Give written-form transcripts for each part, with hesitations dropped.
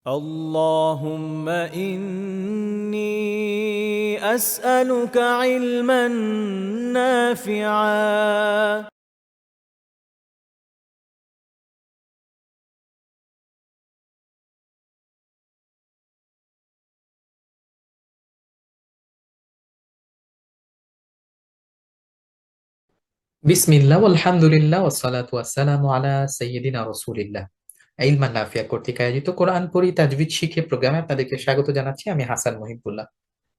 اللهم إني أسألك علما نافعا. বিসমিল্লাহ আলহামদুলিল্লাহ ওয়াসসালাতু ওয়াসসালামু আলা সাইয়্যিদিনা রাসূলিল্লাহ। ইলমান নাফিয়া কর্তৃক আয়োজিত কোরআন পড়ি তাজবিদ শিখে প্রোগ্রামে আপনাদেরকে স্বাগত জানাচ্ছি। আমি হাসান মহিবুল্লাহ।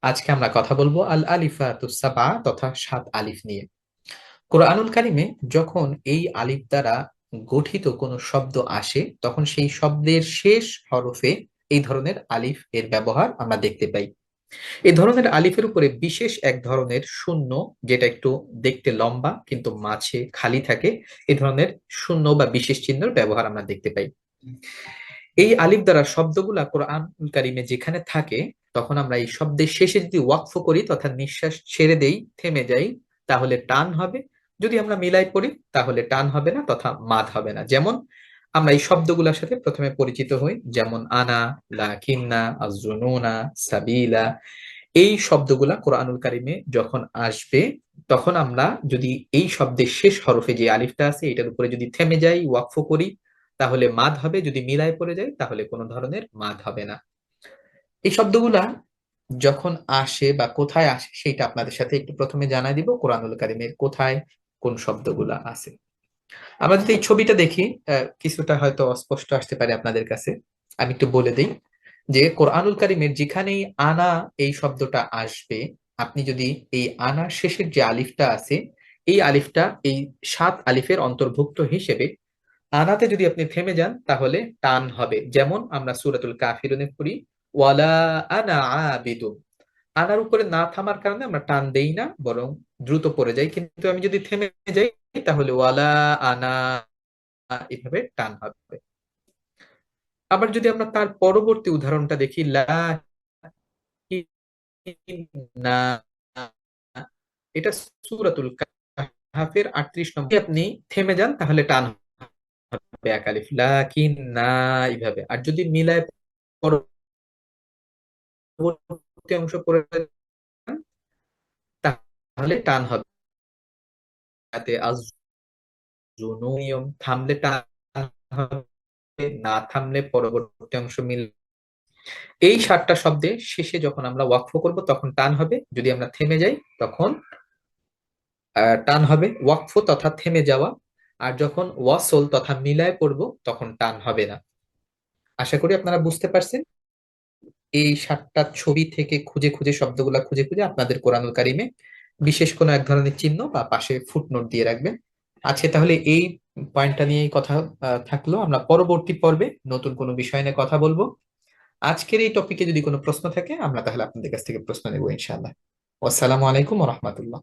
আজকে আমরা কথা বলবো আল আলিফাতুস সাবআ তথা সাত আলিফ নিয়ে। কোরআনুল কারিমে যখন এই আলিফ দ্বারা গঠিত কোনো শব্দ আসে, তখন সেই শব্দের শেষ হরফে এই ধরনের আলিফ এর ব্যবহার আমরা দেখতে পাই। এই ধরনের আলিফের উপরে বিশেষ এক ধরনের শূন্য, যেটা একটু দেখতে লম্বা কিন্তু মাঝে খালি থাকে, এই ধরনের শূন্য বা বিশেষ চিহ্নের ব্যবহার আমরা দেখতে পাই। এই আলিফ দ্বারা শব্দগুলা কোরআন কারিমে যেখানে থাকে, তখন আমরা এই শব্দের শেষে যদি ওয়াকফ করি তথা নিঃশ্বাস ছেড়ে দেই, থেমে যাই, তাহলে টান হবে। যদি আমরা মিলাই পড়ি তাহলে টান হবে না তথা মাদ হবে না। যেমন আমরা এই শব্দগুলোর সাথে প্রথমে পরিচিত হই, যেমন আনা, লাকিন্না, আযুনুনা, সাবিলা। এই শব্দগুলা কোরআনুল কারিমে যখন আসবে, তখন আমরা যদি এই শব্দের শেষ হরফে যে আলিফটা আছে এটার উপরে যদি থেমে যাই, ওয়াকফ করি, তাহলে মাদ হবে। যদি মিলায় পড়ে যায় তাহলে কোনো ধরনের মাদ হবে না। এই শব্দগুলা যখন আসে বা কোথায় আসে সেটা আপনাদের সাথে একটু প্রথমে জানাই দিব, কোরআনুল কারিমের কোথায় কোন শব্দগুলা আছে। আমরা যদি এই ছবিটা দেখি, কিছুটা হয়তো অস্পষ্ট আসতে পারে আপনাদের কাছে। আমি একটু বলে দিই যে কোরআনুল কারিমের যেখানেই আনা এই শব্দটা আসবে, আপনি যদি এই আনার শেষের যে আলিফটা আছে, এই আলিফটা এই সাত আলিফের অন্তর্ভুক্ত হিসেবে আনাতে যদি আপনি থেমে যান তাহলে টান হবে। যেমন আমরা সূরাতুল কাফিরুনে পড়ি, ওয়ালা আনা আবিদুন। আনার উপরে না থামার কারণে আমরা টান দেই না, বরং দ্রুত পড়ে যাই। কিন্তু আমি যদি থেমে যাই তাহলে ওয়ালা আনা, এভাবে টান হবে। আবার যদি আমরা তার পরবর্তী উদাহরণটা দেখি, না, এটা সূরাতুল কাহফের 38 নম্বর। যদি আপনি থেমে যান তাহলে টান হবে এক আলিফ, লাকিন না, এইভাবে। আর যদি মিলায় পরবর্তী অংশ পড়ে যান তাহলে টান হবে। তাতে নিয়ম থামলে টান হবে, না থামলে পরবর্তী অংশ মিল। এই সাতটা শব্দে শেষে যখন আমরা ওয়াকফ করব তখন টান হবে। যদি আমরা থেমে যাই তখন টান হবে, ওয়াকফ তথা থেমে যাওয়া। আর যখন ওয়াসল তথা মিলায় পড়বো তখন টান হবে না। আশা করি আপনারা বুঝতে পারছেন। এই সাতটা ছবি থেকে খুঁজে খুঁজে শব্দগুলা খুঁজে খুঁজে আপনাদের কোরআনুল কারিমে বিশেষ কোনো এক ধরনের চিহ্ন বা পাশে ফুটনোট দিয়ে রাখবেন। আজকে তাহলে এই পয়েন্টটা নিয়েই কথা থাকলো। আমরা পরবর্তী পর্বে নতুন কোনো বিষয় নিয়ে কথা বলবো। আজকের এই টপিকে যদি কোনো প্রশ্ন থাকে আমরা তাহলে আপনাদের কাছ থেকে প্রশ্ন নেবো ইনশাআল্লাহ। আসসালামু আলাইকুম ওয়া রাহমাতুল্লাহ।